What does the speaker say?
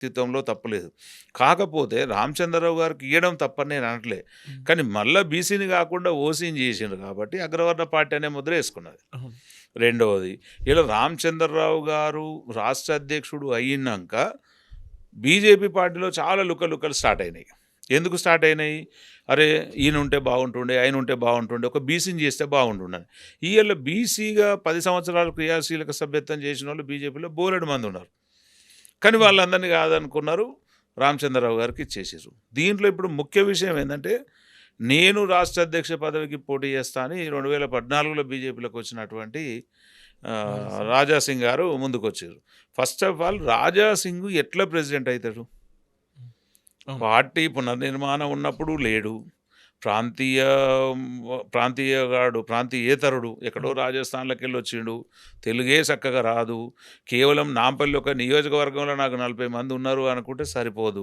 వ్యక్తిత్వంలో తప్పులేదు. కాకపోతే రామచంద్రరావు గారికి ఇయ్యడం తప్పని నేను అనట్లే. హ్మ్. కానీ మళ్ళా బీసీని కాకుండా ఓసీని చేసిండ్రు కాబట్టి అగ్రవర్ణ పార్టీ అనే ముద్ర వేసుకున్నది. అవును. రెండవది ఇలా రామచంద్రరావు గారు రాష్ట్ర అధ్యక్షుడు అయినాక బీజేపీ పార్టీలో చాలా లుకలుకలు స్టార్ట్ అయినాయి. ఎందుకు స్టార్ట్ అయినాయి? అరే ఈయన ఉంటే బాగుంటుండే, ఆయన ఉంటే బాగుంటుండే, ఒక బీసీని చేస్తే బాగుంటుండని. ఇవాళ బీసీగా 10 సంవత్సరాలు క్రియాశీలక సభ్యత్వం చేసిన వాళ్ళు బీజేపీలో బోలెడు మంది ఉన్నారు. కానీ హ్మ్. వాళ్ళందరినీ కాదనుకున్నారు, రామచంద్రరావు గారికి ఇచ్చేసారు. దీంట్లో ఇప్పుడు ముఖ్య విషయం ఏంటంటే, నేను రాష్ట్ర అధ్యక్ష పదవికి పోటీ చేస్తా అని 2014లో బీజేపీలోకి వచ్చినటువంటి రాజాసింగ్. రాజాసింగ్ గారు ముందుకొచ్చారు. ఫస్ట్ ఆఫ్ ఆల్ రాజాసింగ్ ఎట్లా ప్రెసిడెంట్ అవుతాడు? హ్మ్. అవును. పార్టీ పునర్నిర్మాణం ఉన్నప్పుడు లేడు. ప్రాంతీయ ప్రాంతీయేతరుడు ఎక్కడో హ్మ్. రాజస్థాన్‌లోకెళ్ళి వచ్చిండు. తెలుగే చక్కగా రాదు. కేవలం నాంపల్లి ఒక నియోజకవర్గంలో నాకు 40 మంది ఉన్నారు అనుకుంటే సరిపోదు.